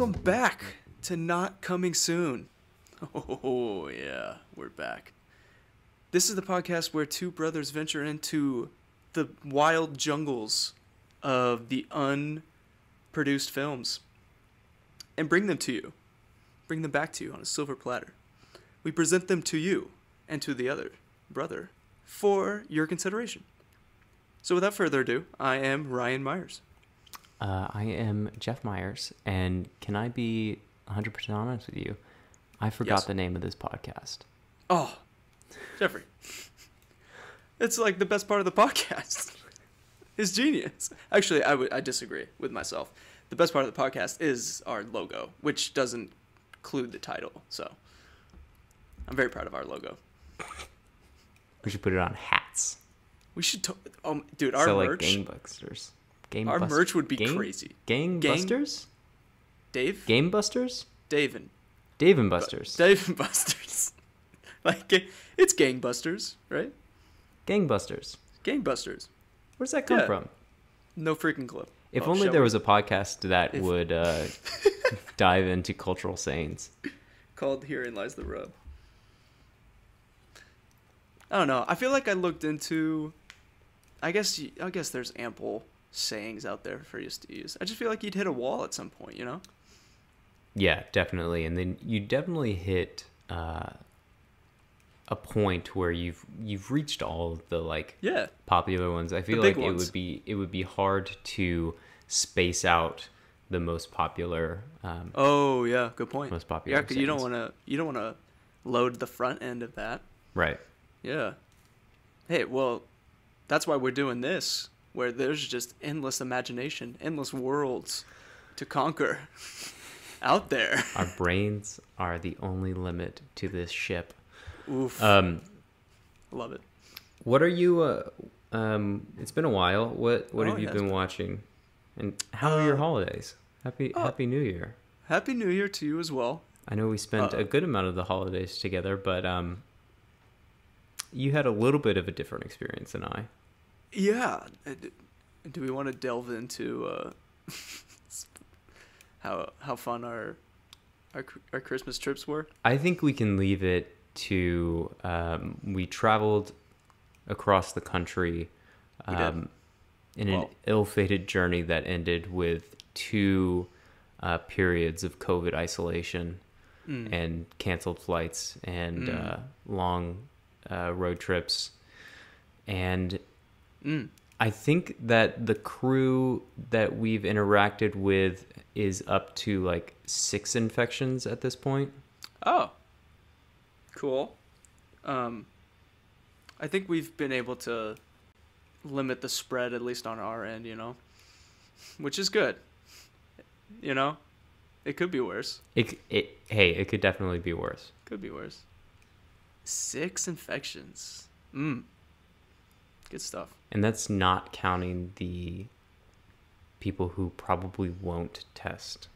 welcome back to Not Coming Soon. Oh, yeah, we're back. This is the podcast where two brothers venture into the wild jungles of the unproduced films and bring them to you. Bring them back to you on a silver platter. We present them to you and to the other brother for your consideration. So without further ado, I am Ryan Myers. I am Jeff Myers, and can I be 100% honest with you? I forgot the name of this podcast. Oh, Jeffrey. It's like the best part of the podcast. It's genius. Actually, I disagree with myself. The best part of the podcast is our logo, which doesn't include the title. So I'm very proud of our logo. We should put it on hats. We should, dude, our merch. Like gangbusters. Our merch would be crazy. Gangbusters? Dave? Gamebusters? Dave and Busters. Dave and Busters. Like, it's gangbusters, right? Gangbusters. Gangbusters. Where's that come from? No freaking clue. If only there was a podcast that would dive into cultural sayings. Called Herein Lies the Rub. I don't know. I feel like I looked into... I guess there's ample sayings out there for us to use. I just feel like you'd hit a wall at some point, you know? Yeah, definitely. And then you definitely hit a point where you've reached all of the popular ones. I feel like it would be hard to space out the most popular. Oh yeah, good point. Most popular. Yeah, because you don't want to load the front end of that. Right. Yeah. Hey, well, that's why we're doing this, where there's just endless imagination, endless worlds to conquer out there. Our brains are the only limit to this ship. Oof. Love it. What are you? It's been a while. What have you been watching? And how are your holidays? Happy New Year. Happy New Year to you as well. I know we spent a good amount of the holidays together, but you had a little bit of a different experience than I. Yeah. Do we want to delve into how fun our Christmas trips were? I think we can leave it to we traveled across the country in an ill-fated journey that ended with 2 periods of COVID isolation and canceled flights and long road trips. And I think that the crew that we've interacted with is up to 6 infections at this point. Oh, cool. I think we've been able to limit the spread, at least on our end, which is good. It could be worse. It could definitely be worse. Could be worse. 6 infections. Good stuff. And that's not counting the people who probably won't test.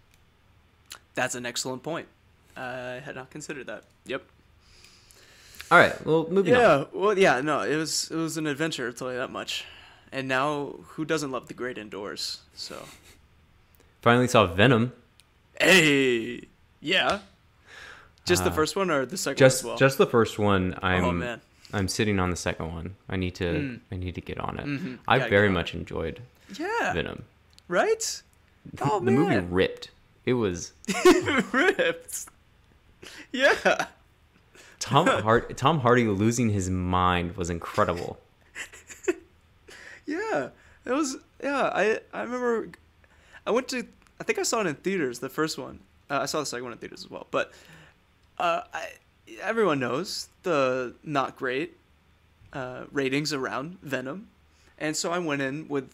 That's an excellent point. I had not considered that. Yep. All right. Well, moving on. Yeah. Well, yeah. No, it was an adventure. I'll tell you that much. And now, who doesn't love the great indoors? So. Finally saw Venom. Hey. Yeah. Just the first one or the second one as well? Just the first one. Oh man. I'm sitting on the second one. I need to get on it. Mm-hmm. I very much enjoyed Venom. Right? Oh, the movie ripped. It was ripped. Yeah. Tom Hardy losing his mind was incredible. Yeah. It was I remember I think I saw it in theaters, the first one. I saw the second one in theaters as well, but everyone knows the not great ratings around Venom. And so I went in with,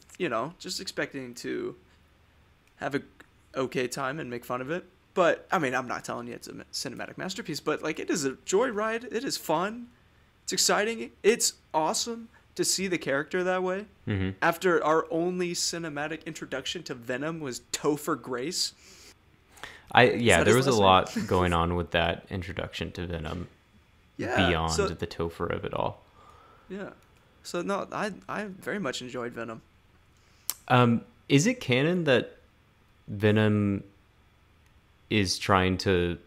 just expecting to have a okay time and make fun of it. But, I mean, I'm not telling you it's a cinematic masterpiece, but, it is a joyride. It is fun. It's exciting. It's awesome to see the character that way. Mm-hmm. After our only cinematic introduction to Venom was Topher Grace. There was a lot going on with that introduction to Venom. Yeah, beyond the Topher of it all. Yeah. So, no, I very much enjoyed Venom. Is it canon that Venom is trying to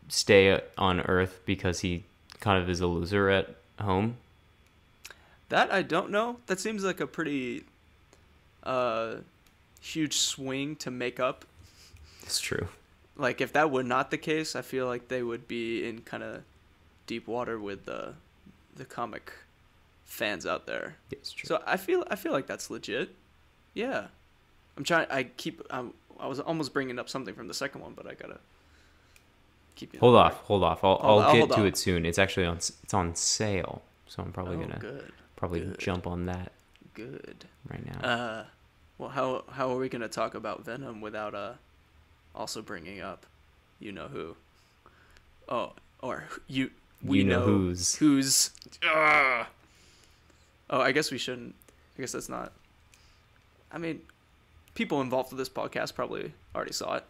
stay on Earth because he kind of is a loser at home? That I don't know. That seems like a pretty huge swing to make up. It's true. Like, if that were not the case, I feel like they would be in kind of deep water with the comic fans out there. It's true. So I feel like that's legit. Yeah. I was almost bringing up something from the second one, but I gotta keep. Hold off. I'll get to on. it soon. It's actually on sale, so I'm probably gonna good. jump on that. Good. Right now. Well, how are we gonna talk about Venom without also bringing up, you know who? Oh, or we know who's. Oh, I guess we shouldn't. I guess that's not. I mean, people involved with this podcast probably already saw it.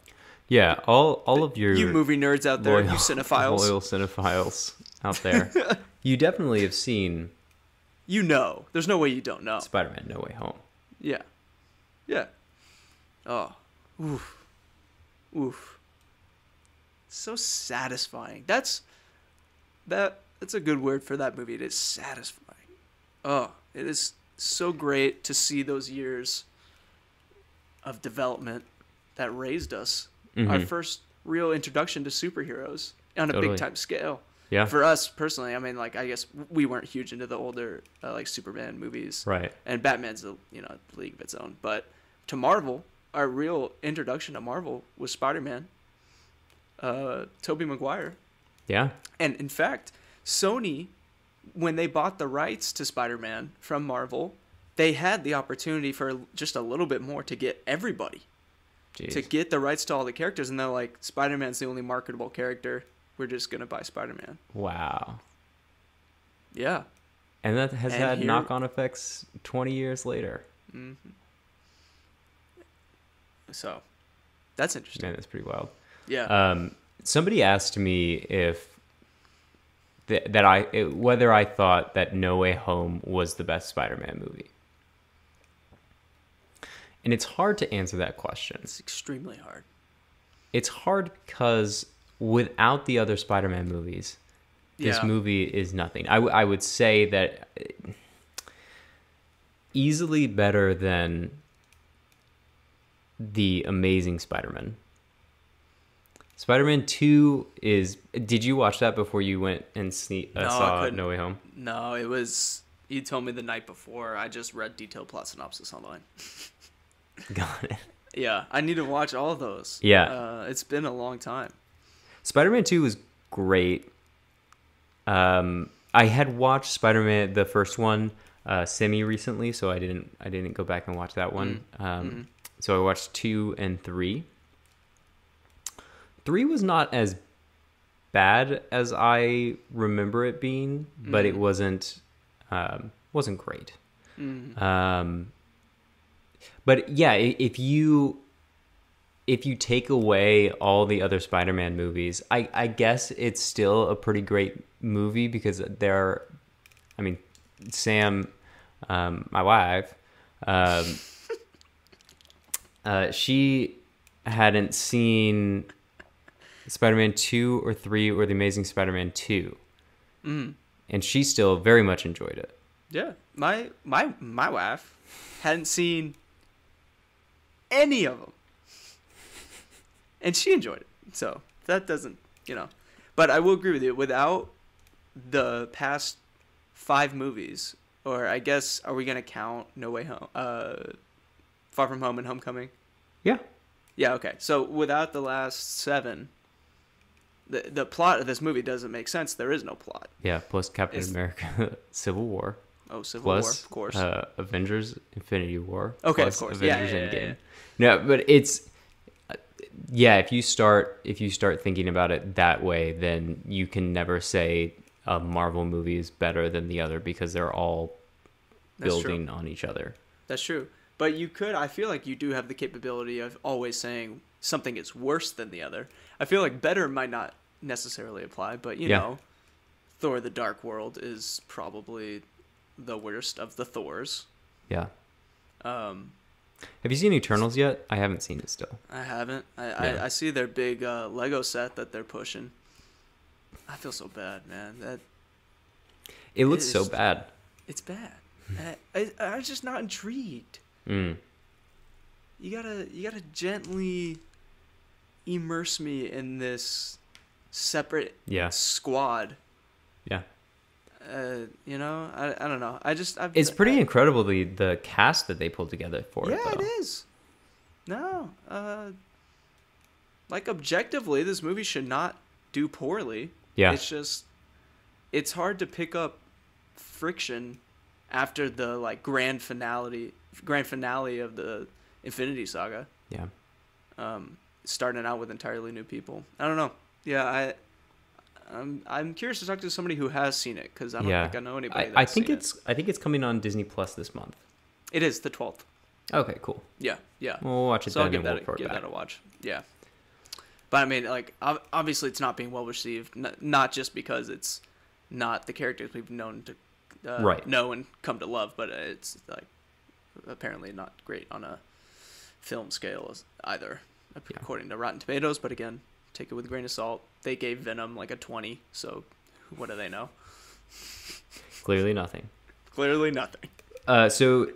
Yeah, all of you movie nerds out there, you cinephiles, loyal cinephiles out there, you definitely have seen. You know, there's no way you don't know. Spider-Man: No Way Home. Yeah. Oh, oof. So satisfying. That's a good word for that movie. It is satisfying. Oh, it is so great to see those years of development that raised us. Mm-hmm. Our first real introduction to superheroes on a big time scale. Yeah. For us personally, I mean, like, I guess we weren't huge into the older like Superman movies. Right. And Batman's a league of its own. But to Marvel, our real introduction to Marvel was Spider-Man. Tobey Maguire. Yeah. And in fact, Sony, when they bought the rights to Spider-Man from Marvel, they had the opportunity for just a little bit more to get everybody. Jeez. To get the rights to all the characters. And they're like, Spider-Man's the only marketable character. We're just going to buy Spider-Man. Wow. Yeah. And that has had knock-on effects 20 years later. Mm-hmm. So, that's interesting. Man, that's pretty wild. Yeah. Somebody asked me if whether I thought that No Way Home was the best Spider-Man movie. And it's hard to answer that question. It's extremely hard. It's hard because without the other Spider-Man movies, this movie is nothing. I would say that easily better than the Amazing Spider-Man. Spider-Man 2 is... Did you watch that before you went and saw No Way Home? No, it was... You told me the night before. I just read detailed plot synopsis online. Got it. Yeah, I need to watch all of those. Yeah. It's been a long time. Spider-Man 2 was great. I had watched Spider-Man, the first one, semi-recently, so I didn't go back and watch that one. So I watched 2 and 3. 3 was not as bad as I remember it being, but it wasn't great. But yeah, if you take away all the other Spider-Man movies, I guess it's still a pretty great movie because Sam, my wife, she hadn't seen Spider-Man 2 or 3 or The Amazing Spider-Man 2. And she still very much enjoyed it. Yeah. My wife hadn't seen any of them. And she enjoyed it. So that doesn't, But I will agree with you. Without the past 5 movies, or I guess, are we going to count No Way Home, Far From Home and Homecoming? Yeah. Yeah, okay. So without the last 7, the plot of this movie doesn't make sense. There is no plot. Yeah, plus Captain America Civil War. Oh, Civil War, of course. Avengers Infinity War. Okay, of course. Avengers Endgame. No, but it's... if you start thinking about it that way, then you can never say a Marvel movie is better than the other because they're all building on each other. That's true. But I feel like you do have the capability of always saying something is worse than the other. I feel like better might not necessarily apply, but you know, Thor: The Dark World is probably the worst of the Thors. Yeah. Have you seen Eternals yet? I haven't seen it still. I haven't. Yeah. I see their big Lego set that they're pushing. I feel so bad, man. It looks so bad. It's bad. I'm just not intrigued. Mm. You gotta gently immerse me in this separate squad. Yeah. You know, I don't know. It's pretty incredible the cast that they pulled together for it. Yeah, it is. No, like objectively, this movie should not do poorly. Yeah. It's just, it's hard to pick up friction after the like grand finale of the Infinity Saga. Yeah. Starting out with entirely new people. I don't know. Yeah, I'm curious to talk to somebody who has seen it because I don't think I know anybody. I think it's coming on Disney Plus this month. It is the 12th. Okay, cool. Yeah. We'll watch it So then. I'll give and we'll that a watch. Yeah. But I mean, like, obviously, it's not being well received. Not just because it's not the characters we've known to know and come to love, but it's like apparently not great on a film scale either, according to Rotten Tomatoes. But again, take it with a grain of salt. They gave Venom like a 20, so what do they know? Clearly nothing. Clearly nothing. So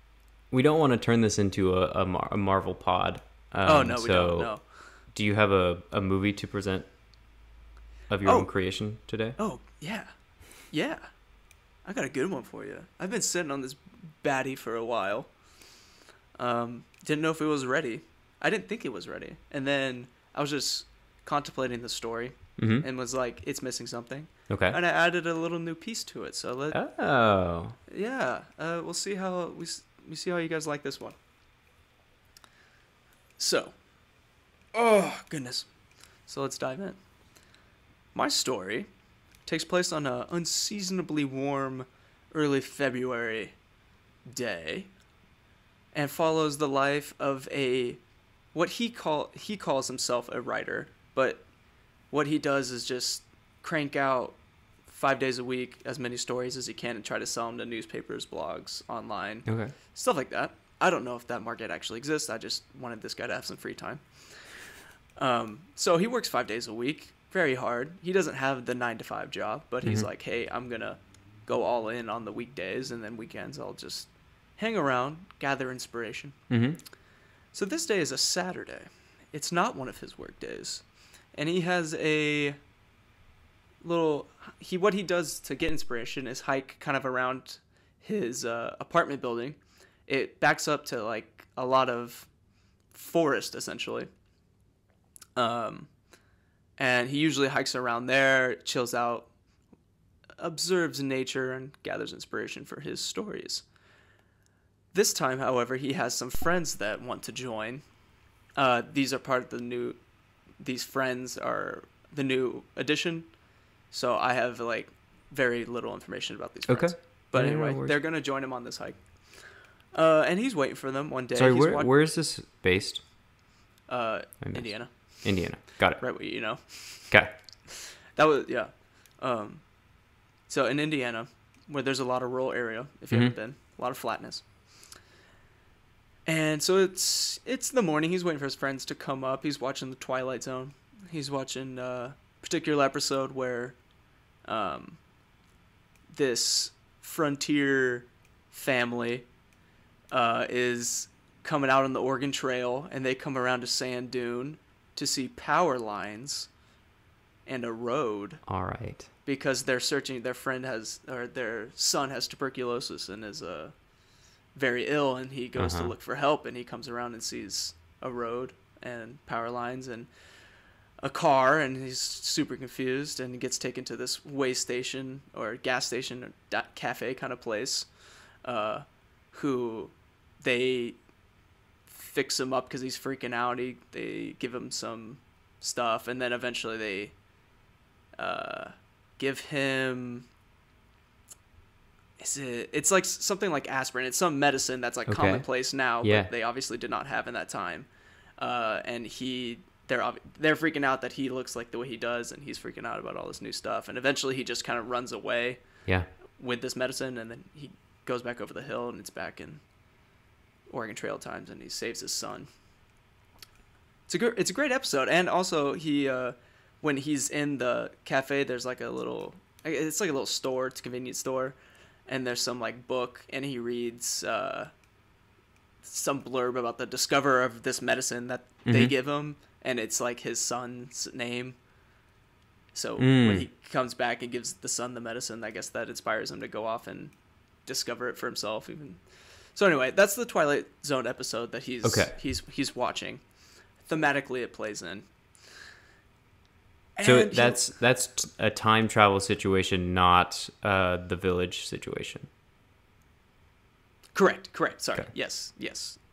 we don't want to turn this into a Marvel pod. We don't. No. Do you have a movie to present of your own creation today? Oh, yeah. Yeah. I got a good one for you. I've been sitting on this baddie for a while. Didn't know if it was ready. I didn't think it was ready. And then I was just contemplating the story and was like, it's missing something. Okay. And I added a little new piece to it. So we'll see how we see how you guys like this one. So, oh goodness. So let's dive in. My story takes place on an unseasonably warm early February day and follows the life of what he calls himself a writer, but what he does is just crank out 5 days a week as many stories as he can and try to sell them to newspapers, blogs, online, stuff like that. I don't know if that market actually exists. I just wanted this guy to have some free time. So he works 5 days a week, very hard. He doesn't have the 9-to-5 job, but he's like, hey, I'm going to go all in on the weekdays, and then weekends I'll just hang around, gather inspiration. So this day is a Saturday. It's not one of his work days. And he has what he does to get inspiration is hike kind of around his apartment building. It backs up to like a lot of forest essentially. And he usually hikes around there, chills out, observes nature, and gathers inspiration for his stories. This time, however, he has some friends that want to join. These are part of these friends are the new addition. So I have like very little information about these friends. Okay. But anyway, they're going to join him on this hike. And he's waiting for them one day. Sorry, where is this based? Indiana. Indiana. Got it. Right, what you know. Okay. That was, yeah. So in Indiana, where there's a lot of rural area, if you haven't been, a lot of flatness. And so it's the morning. He's waiting for his friends to come up. He's watching The Twilight Zone. He's watching a particular episode where this frontier family is coming out on the Oregon Trail, and they come around to Sand Dune to see power lines and a road. All right. Because they're searching. Their son has tuberculosis and is very ill, and he goes to look for help, and he comes around and sees a road and power lines and a car, and he's super confused, and he gets taken to this way station or gas station or cafe kind of place, who they fix him up because he's freaking out. They give him some stuff, and then eventually they give him... It's like something like aspirin. It's some medicine that's like commonplace now, but they obviously did not have in that time. And they're freaking out that he looks like the way he does, and he's freaking out about all this new stuff. And eventually he just kind of runs away with this medicine, and then he goes back over the hill, and it's back in Oregon Trail times, and he saves his son. It's a great episode, and also he when he's in the cafe, there's like a little store, it's a convenience store, and there's some like book, and he reads some blurb about the discoverer of this medicine that they give him, and it's like his son's name. So when he comes back and gives the son the medicine, I guess that inspires him to go off and discover it for himself. So anyway, that's the Twilight Zone episode that he's watching. Thematically, it plays in. So that's a time travel situation, not the village situation. Correct. Sorry. Okay. Yes.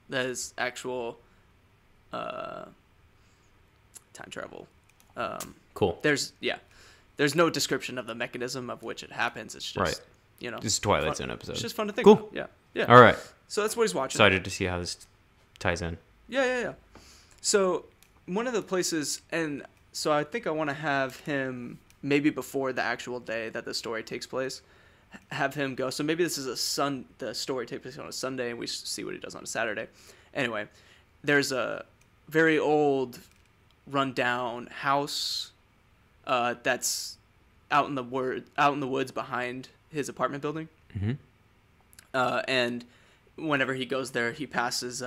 That is actual time travel. Cool. There's no description of the mechanism of which it happens. It's just This is Twilight Zone episode. It's just fun to think. Cool. About. Yeah. All right. So that's what he's watching. Excited to see how this ties in. Yeah. So one of the places, and so I think I want to have him maybe before the actual day that the story takes place, have him go. So maybe this is the story takes place on a Sunday, and we see what he does on a Saturday. Anyway, there's a very old, rundown house that's out in the woods behind his apartment building. And whenever he goes there, he passes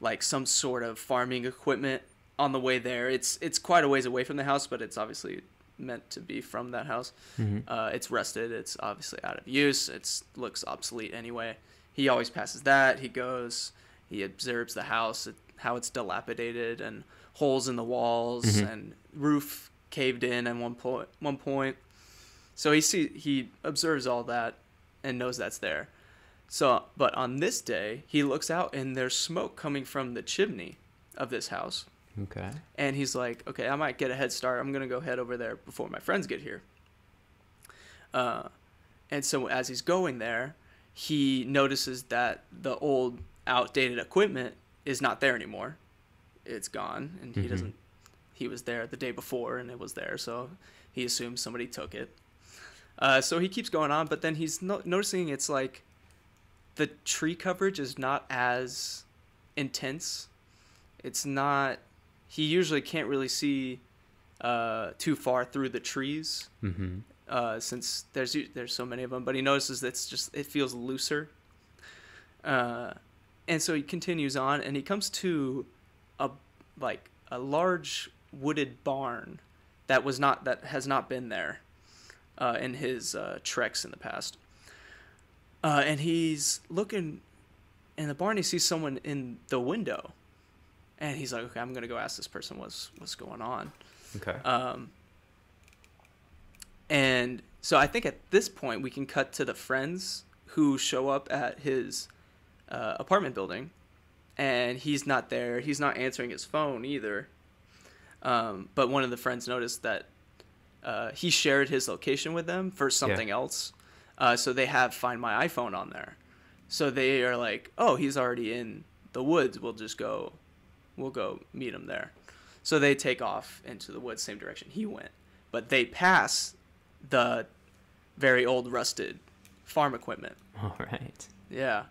like some sort of farming equipment on the way there. It's quite a ways away from the house, but it's obviously meant to be from that house. It's rusted. It's obviously out of use. It looks obsolete anyway. He always passes that. He observes the house, how it's dilapidated and holes in the walls and roof caved in at one point. So he observes all that and knows that's there. So, but on this day, he looks out and there's smoke coming from the chimney of this house. Okay. And he's like, okay, I might get a head start. I'm going to go head over there before my friends get here. And so as he's going there, he notices that the old outdated equipment is not there anymore. It's gone. And he was there the day before and it was there. So he assumes somebody took it. So he keeps going on, but then he's noticing it's like the tree coverage is not as intense. It's not. He usually can't really see too far through the trees since there's so many of them. But he notices that it feels looser. And so he continues on, and he comes to a large wooded barn that has not been there in his treks in the past. And he's looking in the barn. He sees someone in the window. And he's like, okay, I'm going to go ask this person what's going on. Okay. And so I think at this point we can cut to the friends who show up at his apartment building. And he's not there. He's not answering his phone either. But one of the friends noticed that he shared his location with them for something else. So they have Find My iPhone on there. So they are like, oh, he's already in the woods. We'll go meet him there. So they take off into the woods, same direction he went. But they pass the very old rusted farm equipment. All right. Yeah.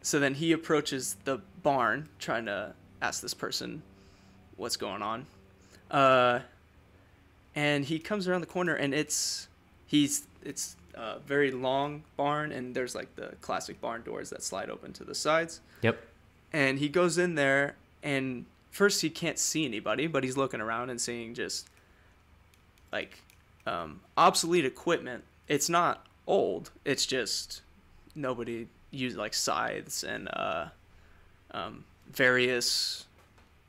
So then he approaches the barn trying to ask this person what's going on. And he comes around the corner and it's a very long barn, and there's like the classic barn doors that slide open to the sides. Yep. And he goes in there, and first he can't see anybody, but he's looking around and seeing just like obsolete equipment. It's not old. It's just nobody used, like scythes and various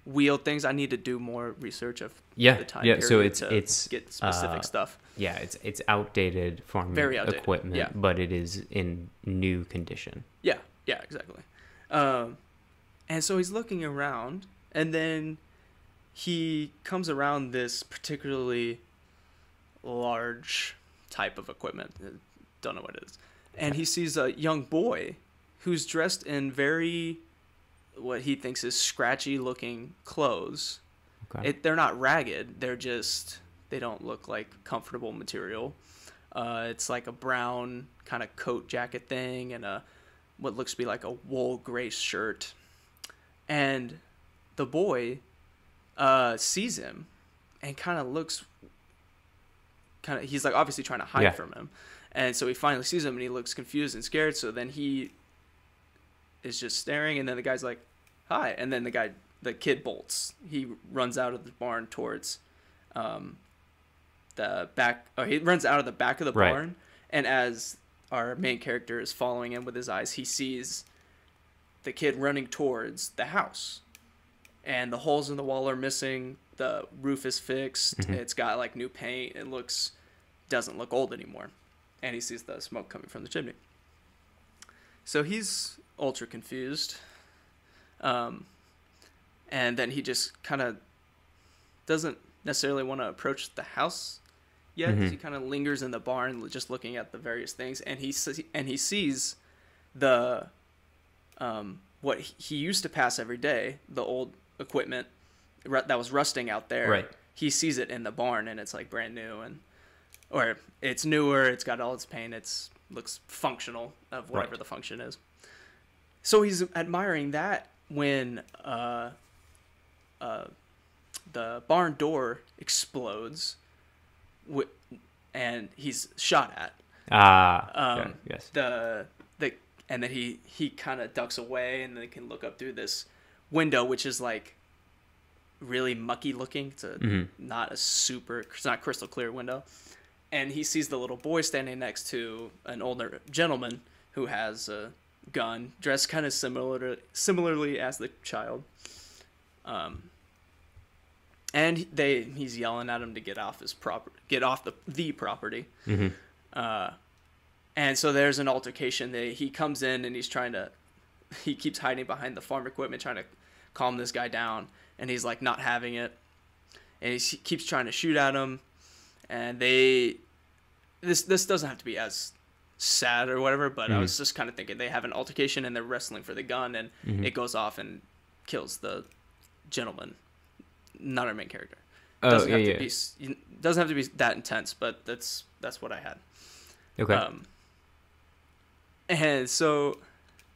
wheeled things. I need to do more research of the time period. So it's get specific stuff. Yeah, it's outdated farming equipment, but it is in new condition. Yeah, exactly. And so he's looking around, and then he comes around this particularly large type of equipment. Don't know what it is. And he sees a young boy who's dressed in very, what he thinks is scratchy-looking clothes. Okay. They're not ragged. They don't look like comfortable material. It's like a brown kind of coat jacket thing and a what looks to be like a wool gray shirt, and the boy sees him and kind of looks he's like obviously trying to hide from him, and so he finally sees him and he looks confused and scared. So then he is just staring, and then the guy's like, hi, and then the kid bolts. He runs out of the barn towards the back, or he runs out of the back of the barn, and as our main character is following him with his eyes, he sees the kid running towards the house, and the holes in the wall are missing. The roof is fixed. Mm-hmm. It's got like new paint. It doesn't look old anymore, and he sees the smoke coming from the chimney. So he's ultra confused, and then he just kind of doesn't necessarily want to approach the house yet. Mm-hmm. He kind of lingers in the barn, just looking at the various things, and he sees the what he used to pass every day, the old equipment that was rusting out there. Right. He sees it in the barn, and it's like brand new, or it's newer. It's got all its paint. Looks functional of whatever the function is. So he's admiring that when the barn door explodes, and he's shot at. Yes. And then he kind of ducks away, and then can look up through this window, which is like really mucky looking. It's not a crystal clear window. And he sees the little boy standing next to an older gentleman who has a gun, dressed kind of similarly as the child. And he's yelling at him to get off the property. Mm-hmm. And so there's an altercation. He comes in and he keeps hiding behind the farm equipment, trying to calm this guy down. And he's like not having it. And he keeps trying to shoot at him. And this doesn't have to be as sad or whatever, but I was just kind of thinking they have an altercation and they're wrestling for the gun, and it goes off and kills the gentleman, not our main character. Doesn't have to be that intense, but that's what I had. Okay. And so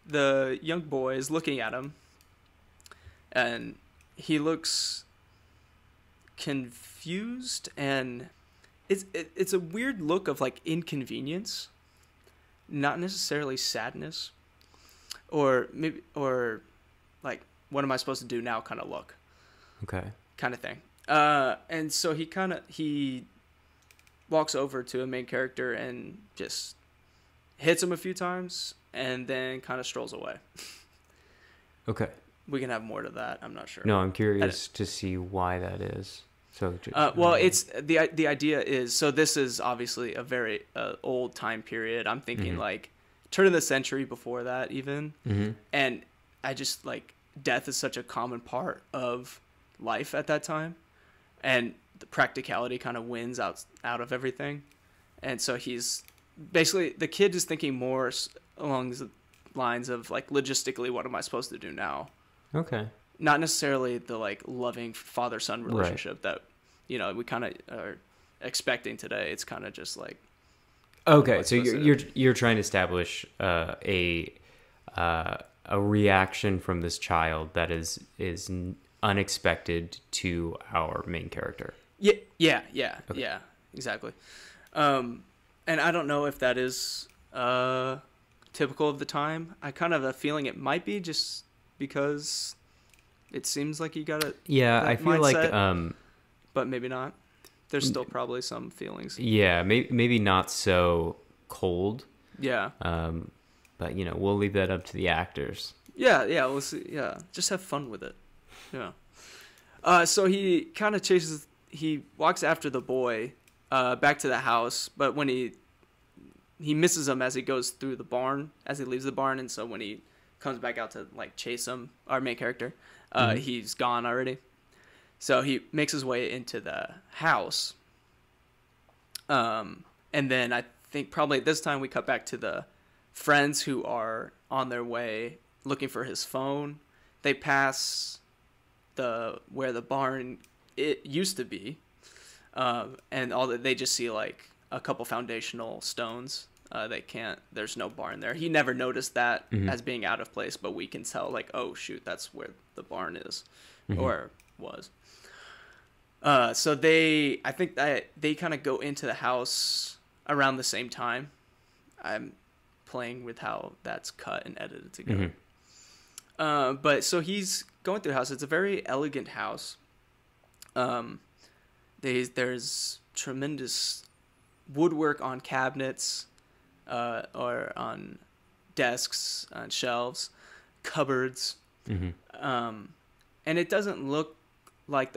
the young boy is looking at him, and he looks confused, and it's a weird look of like inconvenience, not necessarily sadness, or like what am I supposed to do now kind of look. Okay. Kind of thing. And so he walks over to a main character and just hits him a few times, and then kind of strolls away. Okay. We can have more to that. I'm not sure. No, I'm curious to see why that is. So. It's the idea is, so this is obviously a very old time period. I'm thinking like turn of the century, before that even. Mm-hmm. And I just like death is such a common part of life at that time, and the practicality kind of wins out of everything. And so he's basically, the kid is thinking more along the lines of like logistically, what am I supposed to do now? Okay. Not necessarily the like loving father-son relationship that we kind of are expecting today. It's kind of just like, okay, so you're trying to establish a reaction from this child that is unexpected to our main character. Yeah, okay. Yeah, exactly. And I don't know if that is typical of the time. I kind of have a feeling it might be, just because it seems like you got it. Yeah, I feel mindset, like but maybe not. There's still probably some feelings. Yeah, maybe not so cold. Yeah. But we'll leave that up to the actors. Yeah, we'll see. Yeah, just have fun with it. Yeah. So he kind of he walks after the boy back to the house, but when he misses him as he goes through the barn, as he leaves the barn, and so when he comes back out to like chase him, our main character, he's gone already. So he makes his way into the house. And then I think probably this time we cut back to the friends who are on their way looking for his phone. They pass where the barn it used to be, and they just see like a couple foundational stones They can't. There's no barn there. He never noticed that Mm-hmm. as being out of place, but we can tell like, oh shoot, that's where the barn is, Mm-hmm. or was. So I think that they kind of go into the house around the same time. I'm playing with how that's cut and edited together. Mm-hmm. But so he's going through the house. It's a very elegant house. There's tremendous woodwork on cabinets, or on desks, on shelves, cupboards. Mm-hmm. And it doesn't look like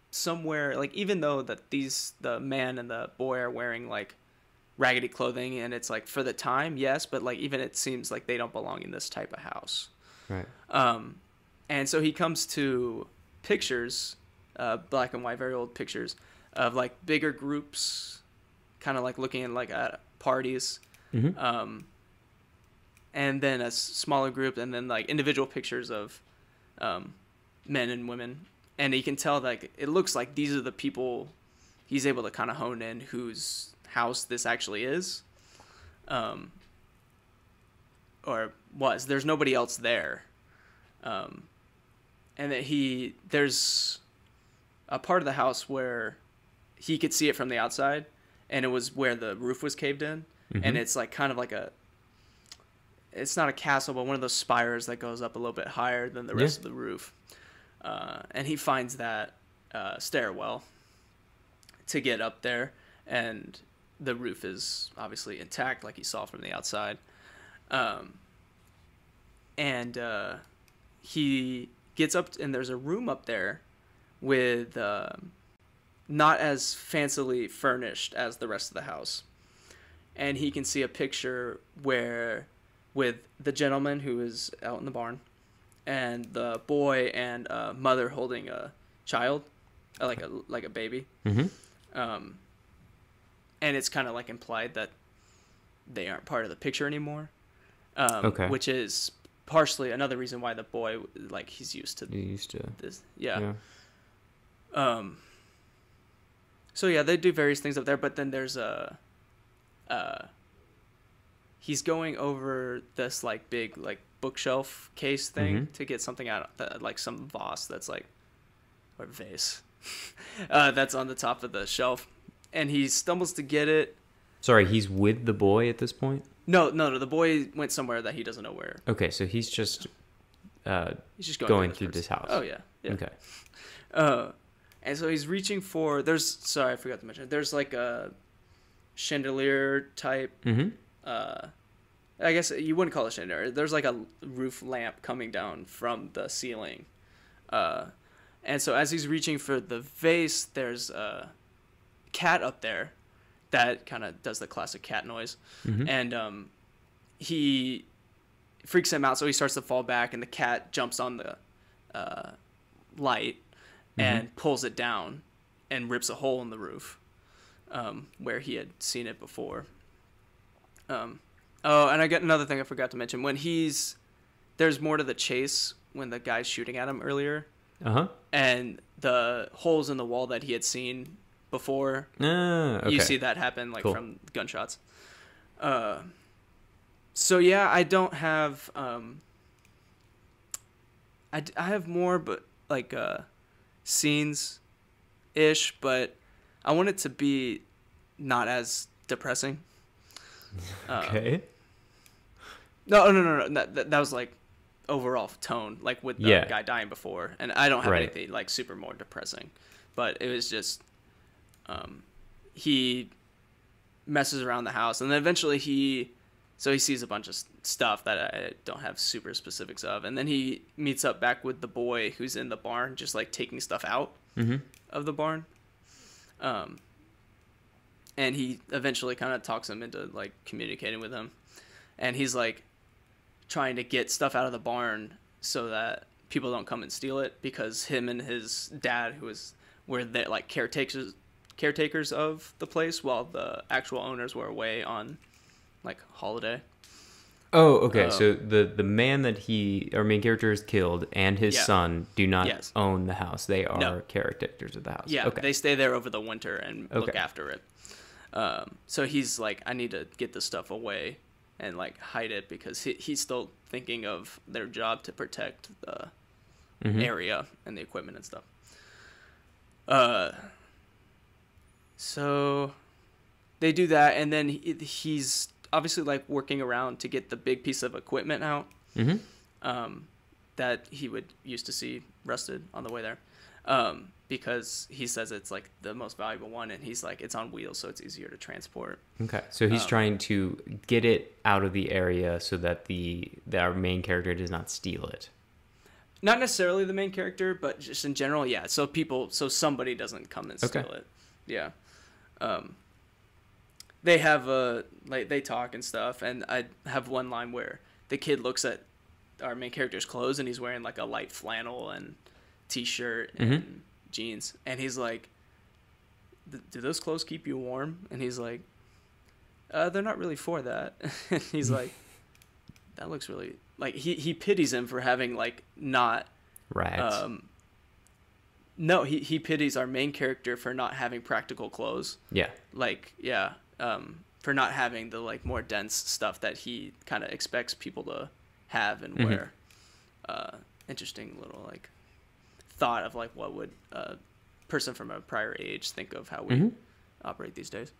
somewhere, like, even though the man and the boy are wearing like raggedy clothing, and it's like for the time, yes, but like even it seems like they don't belong in this type of house. Right. And so he comes to pictures, black and white, very old pictures of like bigger groups, kind of like looking at like at parties. Mm-hmm. And then a smaller group, and then like individual pictures of men and women. And you can tell like it looks like these are the people he's able to kind of hone in whose house this actually is. Or was. There's nobody else there. And that there's a part of the house where he could see it from the outside, and it was where the roof was caved in. Mm-hmm. And it's like kind of like it's not a castle, but one of those spires that goes up a little bit higher than the rest of the roof. And he finds that stairwell to get up there, and the roof is obviously intact like he saw from the outside. And he gets up, and there's a room up there with not as fancily furnished as the rest of the house. And he can see a picture with the gentleman who is out in the barn, and the boy and mother holding a child, like a baby. Mm-hmm. And it's kind of like implied that they aren't part of the picture anymore. Okay. Which is partially another reason why the boy, like, he's used to this. Yeah. So yeah, they do various things up there, but then there's he's going over this like big like bookshelf case thing to get something out, like some vase that's like, or vase, that's on the top of the shelf, and he stumbles to get it. Sorry, he's with the boy at this point? No, the boy went somewhere that he doesn't know where. Okay, so he's just going through this house. Oh yeah. Okay. And so he's reaching for, sorry, I forgot to mention, there's like a chandelier type, I guess you wouldn't call it chandelier. There's like a roof lamp coming down from the ceiling. And so as he's reaching for the vase, there's a cat up there that kind of does the classic cat noise. And he freaks him out, so he starts to fall back, and the cat jumps on the light and pulls it down and rips a hole in the roof where he had seen it before. Oh, and I got another thing I forgot to mention. When there's more to the chase when the guy's shooting at him earlier. And the holes in the wall that he had seen before, okay. You see that happen like Cool. from gunshots. So yeah, I don't have I have more, but like scenes ish, but I want it to be not as depressing. Okay. No. That was like overall tone, like with the guy dying before, and I don't have anything like super more depressing, but it was just he messes around the house, and then eventually he sees a bunch of stuff that I don't have super specifics of, and then he meets up back with the boy who's in the barn, just like taking stuff out of the barn. And he eventually kind of talks him into like communicating with him, and he's like trying to get stuff out of the barn so that people don't come and steal it, because him and his dad, were they like caretakers of the place while the actual owners were away on like holiday. Oh, okay. So the man that our main character is killed, and his son do not own the house. They are caretakers of the house. Yeah, okay. They stay there over the winter and look after it. So he's like, I need to get this stuff away and like hide it because he's still thinking of their job to protect the area and the equipment and stuff. So they do that, and then he's obviously like working around to get the big piece of equipment out that he would used to see rusted on the way there, because he says it's like the most valuable one, and he's like, it's on wheels, so it's easier to transport. Okay, so he's trying to get it out of the area so that our main character does not steal it. Not necessarily the main character, but just in general, yeah. So somebody doesn't come and steal it. Yeah. They have they talk and stuff, and I have one line where the kid looks at our main character's clothes, and he's wearing like a light flannel and t-shirt and jeans, and he's like, do those clothes keep you warm? And he's like, they're not really for that. And he's like, that looks really, like, he pities him for having like not rags. No, he pities our main character for not having practical clothes. Yeah. Like, yeah, for not having the like more dense stuff that he kind of expects people to have and wear. Interesting little like thought of like what would a person from a prior age think of how we operate these days.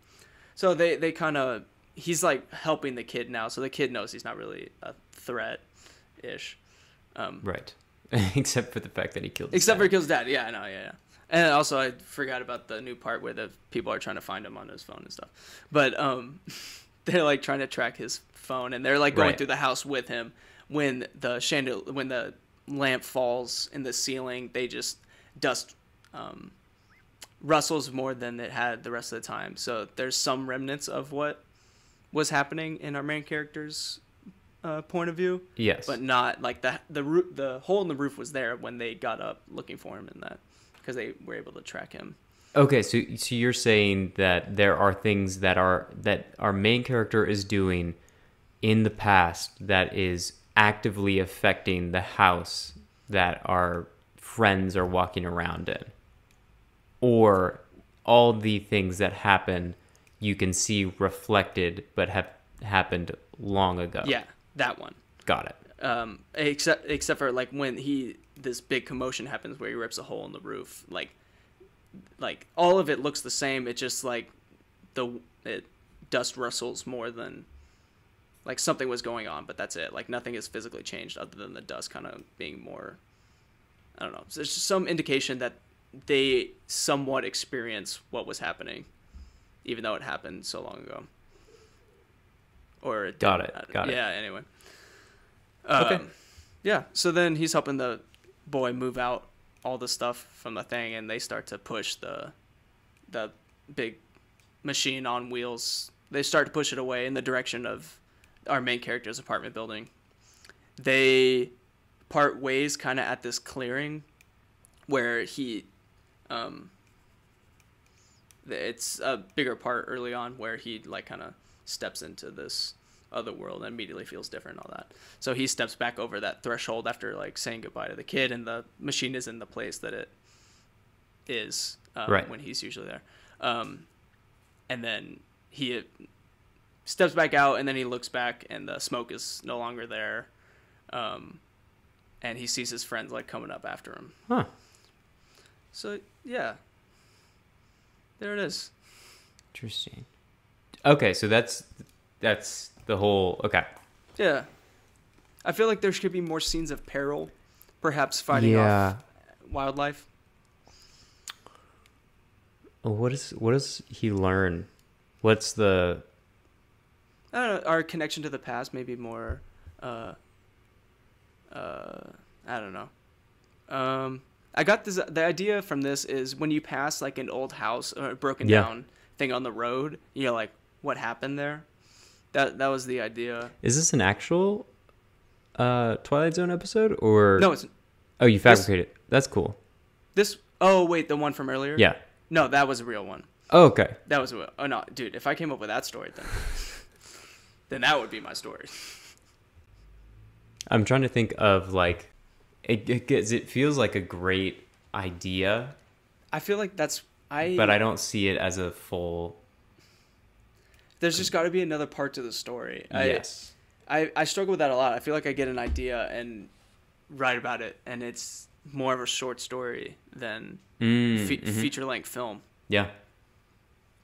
So they kind of, he's like helping the kid now, so the kid knows he's not really a threat-ish. Right. Except for the fact that he killed his Except dad. for he kills dad. Yeah, I know, yeah. And also I forgot about the new part where the people are trying to find him on his phone and stuff. But they're like trying to track his phone, and they're like going through the house with him. When the lamp falls in the ceiling, they just dust rustles more than it had the rest of the time. So there's some remnants of what was happening in our main character's point of view. Yes. But not like the hole in the roof was there when they got up looking for him, in that because they were able to track him. Okay, so you're saying that there are things that our main character is doing in the past that is actively affecting the house that our friends are walking around in, or all the things that happen you can see reflected but have happened long ago. Yeah, that one. Got it. Except for like when this big commotion happens where he rips a hole in the roof, like all of it looks the same. It just like dust rustles more than like something was going on, but that's it. Like nothing is physically changed other than the dust kind of being more, I don't know. So there's just some indication that they somewhat experience what was happening, even though it happened so long ago. Or it Got it. Yeah, anyway. Okay. Yeah, so then he's helping the boy move out all the stuff from the thing, and they start to push the big machine on wheels. They start to push it away in the direction of our main character's apartment building. They part ways kind of at this clearing where it's a bigger part early on where he like kind of steps into this other world and immediately feels different and all that. So he steps back over that threshold after like saying goodbye to the kid, and the machine is in the place that it is when he's usually there. And then he steps back out, and then he looks back, and the smoke is no longer there. And he sees his friends like coming up after him. Huh. So yeah, there it is. Interesting. Okay, so that's the whole. Okay. Yeah, I feel like there should be more scenes of peril, perhaps fighting off wildlife. What does he learn? What's the? I don't know. Our connection to the past, maybe more. I don't know. I got this. The idea from this is when you pass like an old house or a broken down thing on the road, you're like, what happened there? That was the idea. Is this an actual Twilight Zone episode or no? It's you fabricated it. That's cool. Oh wait, the one from earlier. Yeah. No, that was a real one. Oh, okay. That was oh no, dude. If I came up with that story, then that would be my story. I'm trying to think of like it feels like a great idea. I feel like but I don't see it as a full There's just got to be another part to the story. Yes. I struggle with that a lot. I feel like I get an idea and write about it, and it's more of a short story than feature-length film. Yeah.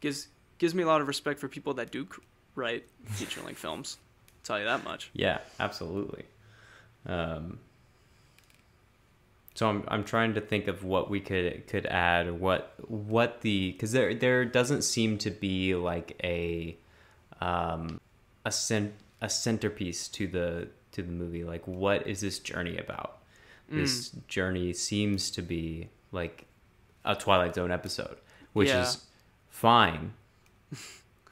Gives me a lot of respect for people that do write feature-length films. I'll tell you that much. Yeah, absolutely. So I'm trying to think of what we could add, because there doesn't seem to be like a centerpiece to the movie. Like, what is this journey about? This journey seems to be like a Twilight Zone episode, which is fine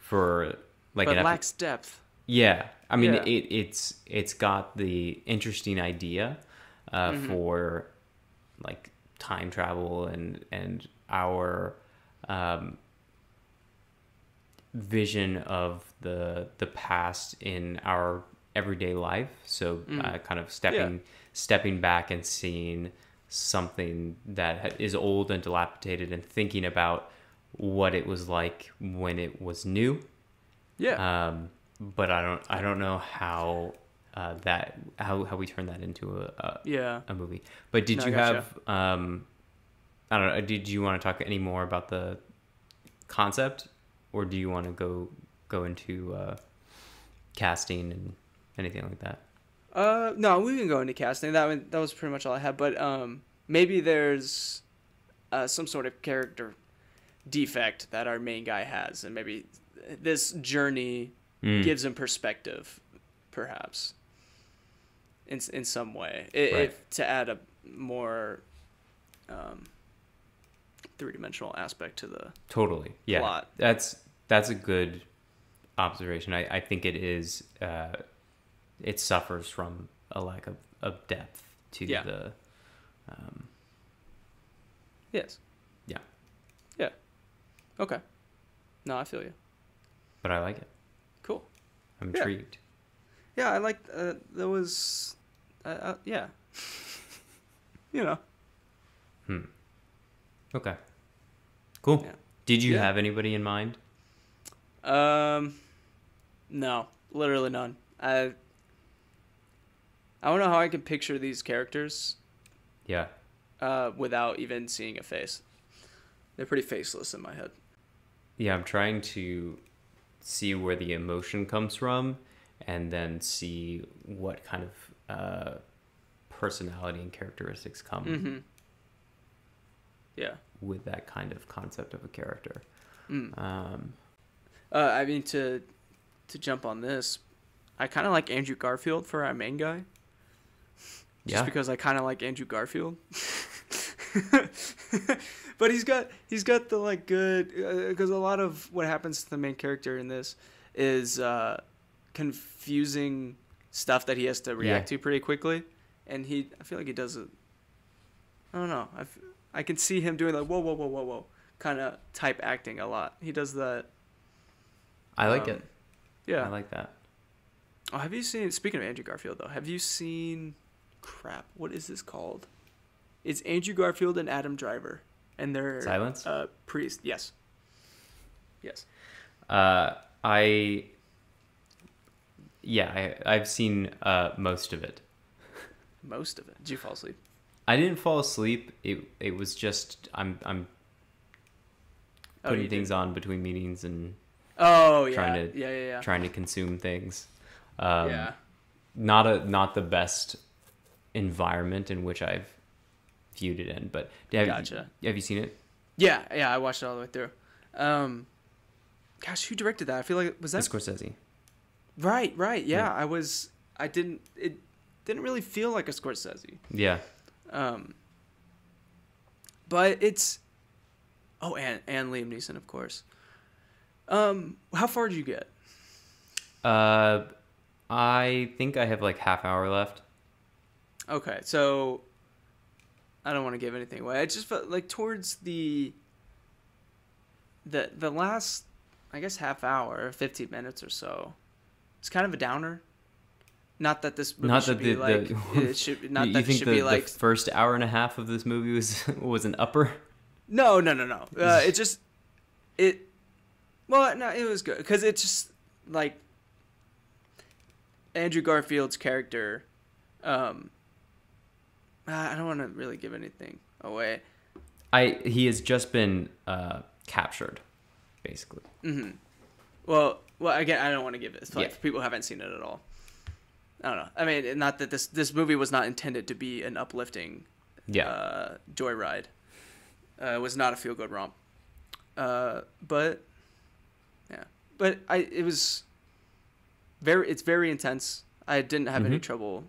for like but lacks depth. Yeah, I mean it's got the interesting idea for like time travel and our vision of the past in our everyday life. So kind of stepping back and seeing something that is old and dilapidated and thinking about what it was like when it was new. Yeah. But I don't know how how we turn that into a movie. But did you have I don't know, did you want to talk any more about the concept, or do you want to go into casting and anything like that? No, we can go into casting. That was pretty much all I had. But maybe there's some sort of character defect that our main guy has, and maybe this journey gives him perspective, perhaps, in some way, if to add a more three-dimensional aspect to the plot. That's a good observation. I think it is it suffers from a lack of depth to the yes. Yeah. Okay. No, I feel you. But I like it. Cool. I'm intrigued. Yeah, I like there was yeah. You know. Okay. Cool. Yeah. Did you have anybody in mind? No, literally none. I don't know how I can picture these characters. Yeah. Without even seeing a face. They're pretty faceless in my head. Yeah, I'm trying to see where the emotion comes from, and then see what kind of personality and characteristics come with that kind of concept of a character. I mean, to jump on this, I kind of like Andrew Garfield for our main guy. Just because I kind of like Andrew Garfield. But he's got the like good, because a lot of what happens to the main character in this is confusing stuff that he has to react to pretty quickly, and I feel like he does it. I don't know. I can see him doing like whoa kind of type acting a lot. He does that. I like it. Yeah, I like that. Oh, have you seen? Speaking of Andrew Garfield, though, have you seen? Crap, what is this called? It's Andrew Garfield and Adam Driver, and they're Silence. Priest. Yes. I've seen most of it. Most of it. Did you fall asleep? I didn't fall asleep. It was just I'm putting things on between meetings and trying to consume things. Not the best environment in which I've viewed it in, but have you seen it? Yeah, I watched it all the way through. Gosh, who directed that? I feel like was that Scorsese. Right, yeah. It didn't really feel like a Scorsese. Yeah. But it's and Liam Neeson, of course. How far did you get? I think I have like half hour left. Okay, so I don't want to give anything away. I just felt like towards the last, I guess, half hour, 15 minutes or so, it's kind of a downer. Not that this movie should be like it should not that it should be like the first hour and a half of this movie was an upper. No. It was good because like Andrew Garfield's character, I don't want to really give anything away. He has just been captured, basically. Mm-hmm. Well, again, I don't want to give it. Like, people haven't seen it at all. I don't know. I mean, not that this movie was not intended to be an uplifting, joyride. It was not a feel good romp. But it was it's very intense. I didn't have any trouble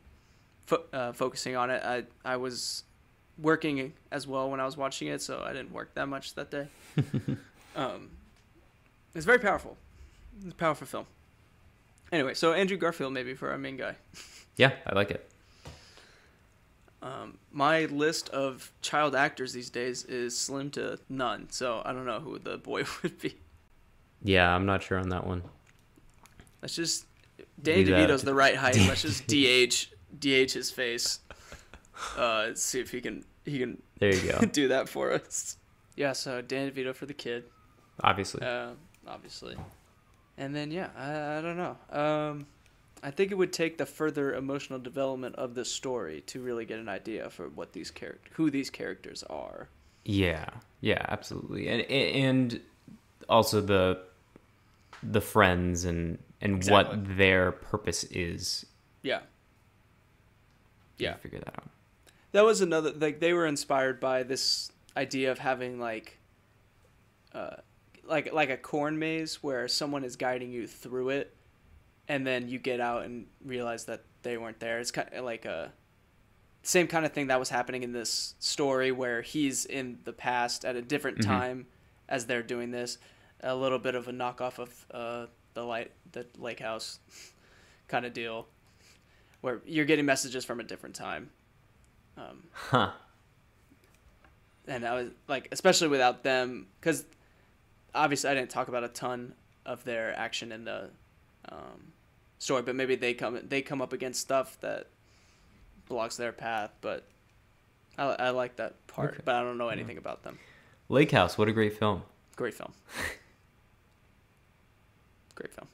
focusing on it. I was working as well when I was watching it, so I didn't work that much that day. It's very powerful. It's a powerful film. Anyway, so Andrew Garfield maybe for our main guy. Yeah, I like it. My list of child actors these days is slim to none, so I don't know who the boy would be. Yeah, I'm not sure on that one. Let's just... Danny DeVito's the right height. Let's just DH his face. See if he can there you go. do that for us. Yeah, so Danny DeVito for the kid. Obviously. And then, I don't know. I think it would take the further emotional development of the story to really get an idea for what who these characters are. Yeah, absolutely. And also the friends and exactly. What their purpose is. Yeah. Figure that out. That was another, like, they were inspired by this idea of having like a corn maze where someone is guiding you through it, and then you get out and realize that they weren't there. It's kind of like a same kind of thing that was happening in this story where he's in the past at a different time as they're doing this. A little bit of a knockoff of the lake house kind of deal where you're getting messages from a different time. And I was like, especially without them, because obviously I didn't talk about a ton of their action in the story, but maybe they come up against stuff that blocks their path. But I like that part, okay. But I don't know anything about them. Lake House, what a great film! Great film. Great film.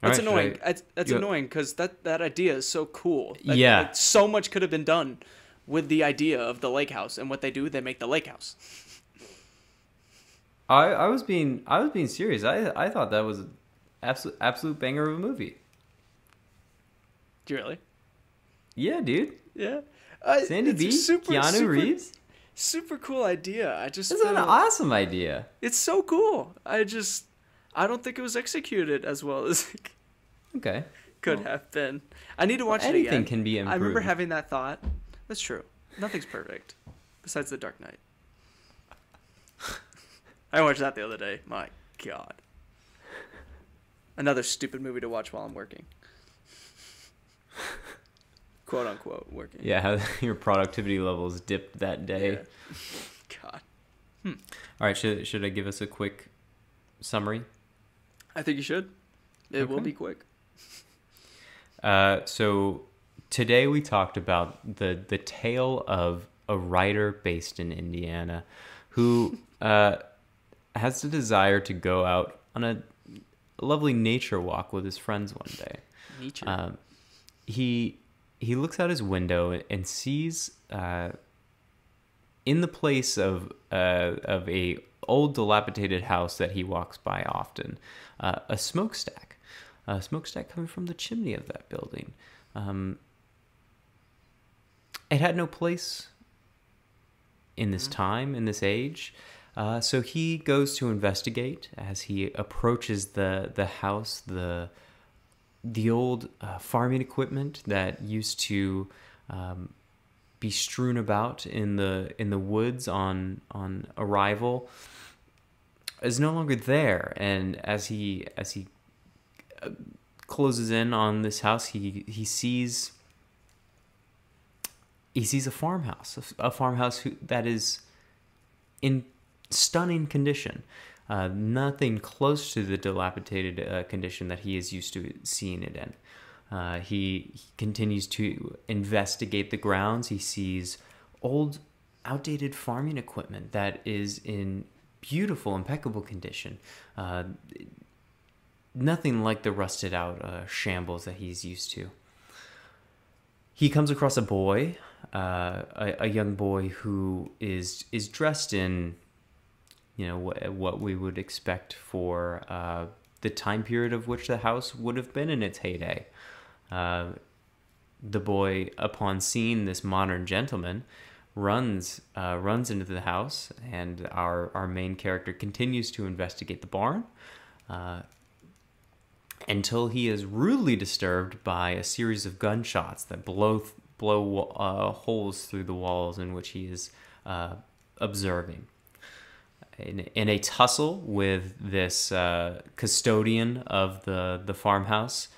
That's annoying. That's annoying because that idea is so cool. Like, so much could have been done with the idea of the lake house, and what they do, they make the lake house. I was being serious. I thought that was an absolute banger of a movie. Do you really? Yeah, dude. Yeah. Sandy B, Keanu Reeves. Super cool idea. It's an awesome idea. It's so cool. I don't think it was executed as well as it could have been. I need to watch it again. Anything can be improved. I remember having that thought. That's true. Nothing's perfect besides The Dark Knight. I watched that the other day. My God. Another stupid movie to watch while I'm working. Quote unquote working. Yeah, how your productivity levels dipped that day. Yeah. God. All right, should I give us a quick summary? I think you should. It will be quick. So today we talked about the tale of a writer based in Indiana who has the desire to go out on a lovely nature walk with his friends one day. Nature. He looks out his window and sees in the place of a old dilapidated house that he walks by often, a smokestack coming from the chimney of that building. It had no place in this time, in this age. So he goes to investigate. As he approaches the house, the old farming equipment that used to be strewn about in the woods on arrival is no longer there. And as he closes in on this house, he sees a farmhouse that is in stunning condition. Nothing close to the dilapidated condition that he is used to seeing it in. He continues to investigate the grounds. He sees old, outdated farming equipment that is in beautiful, impeccable condition. Nothing like the rusted out shambles that he's used to. He comes across a boy, a young boy who is dressed in, what we would expect for the time period of which the house would have been in its heyday. The boy, upon seeing this modern gentleman, runs into the house, and our main character continues to investigate the barn until he is rudely disturbed by a series of gunshots that blow holes through the walls in which he is observing. In a tussle with this custodian of the farmhouse,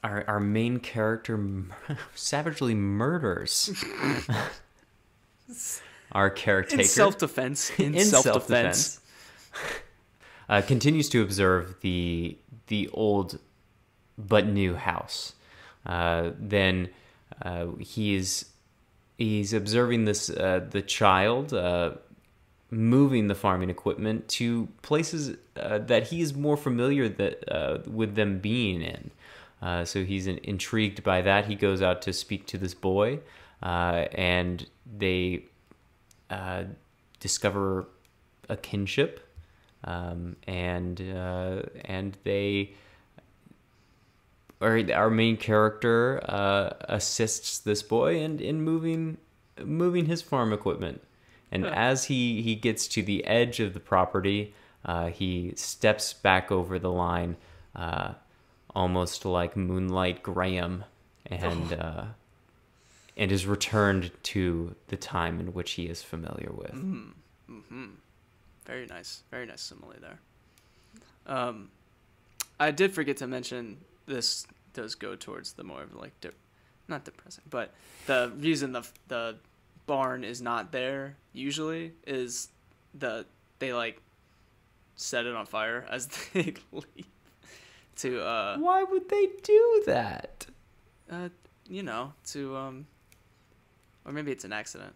our main character savagely murders our caretaker. In self-defense. In self-defense. Continues to observe the old but new house. Then he's observing this the child moving the farming equipment to places that he's more familiar with them being in. So he's intrigued by that. He goes out to speak to this boy, and they discover a kinship. And they, or our main character assists this boy in moving his farm equipment. And as he gets to the edge of the property, he steps back over the line, almost like Moonlight Graham, and is returned to the time in which he is familiar with. Mm-hmm. Very nice simile there. I did forget to mention this does go towards the more of like not depressing, but the reason the barn is not there usually is they like set it on fire as they leave to why would they do that? Or maybe it's an accident.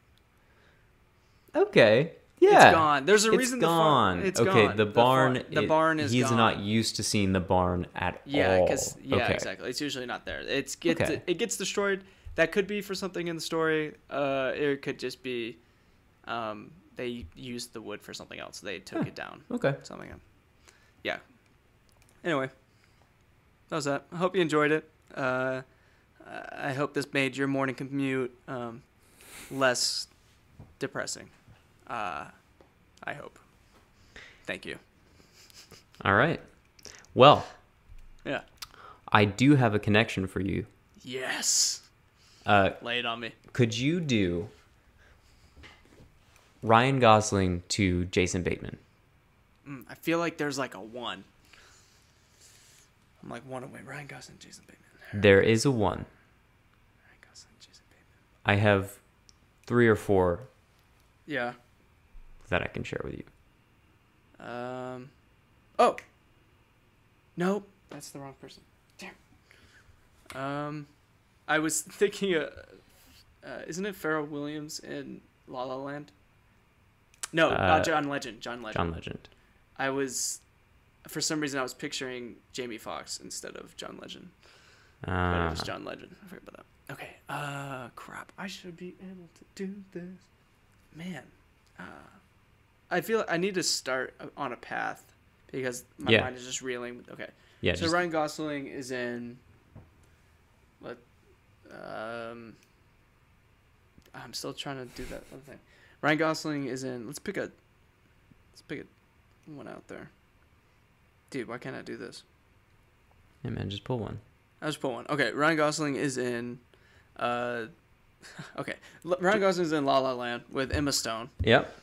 Okay. Yeah, it's gone. There's a reason. It's gone. It's okay, gone. The barn. The barn is he's gone. not used to seeing the barn at all. Exactly. It's usually not there. It gets destroyed. That could be for something in the story. It could just be, they used the wood for something else. They took it down. Okay. Something. Yeah. Anyway, that was that. I hope you enjoyed it. I hope this made your morning commute less depressing. I hope. Thank you. All right. Well. Yeah. I do have a connection for you. Yes. Lay it on me. Could you do Ryan Gosling to Jason Bateman? I feel like there's like a 1. I'm like 1 away. Ryan Gosling, Jason Bateman. There is a 1. Ryan Gosling, Jason Bateman. I have 3 or 4. Yeah. That I can share with you. Oh. Nope, that's the wrong person. Damn. I was thinking, isn't it Pharrell Williams in La La Land? No, John Legend. John Legend. I was, for some reason, I was picturing Jamie Foxx instead of John Legend. But it was John Legend. I forgot about that. Okay. Crap. I should be able to do this. Man. I feel like I need to start on a path because my mind is just reeling. Okay. Yeah. So Ryan Gosling is in. I'm still trying to do that other thing. Ryan Gosling is in. Let's pick a one out there. Dude, why can't I do this? Yeah, man, just pull one. I'll just pull one. Okay, Ryan Gosling is in. Okay, Ryan Gosling is in La La Land with Emma Stone. Yep.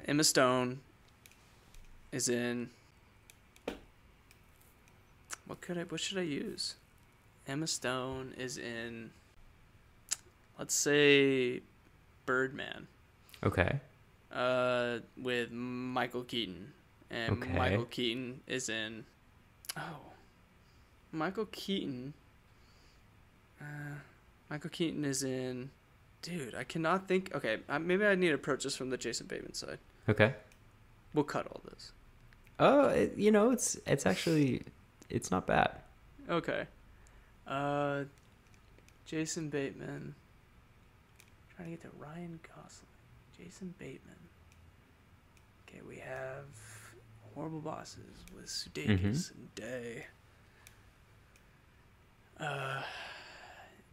Emma Stone is in. What should I use? Emma Stone is in. Let's say, Birdman. Okay. With Michael Keaton, and Michael Keaton is in. Oh. Michael Keaton is in Dude, I cannot think. Okay, maybe I need to approach this from the Jason Bateman side. Okay. We'll cut all this. Oh, it's actually it's not bad. Okay. Jason Bateman. Trying to get to Ryan Gosling. Jason Bateman. Okay, we have Horrible Bosses with Sudeikis and Day.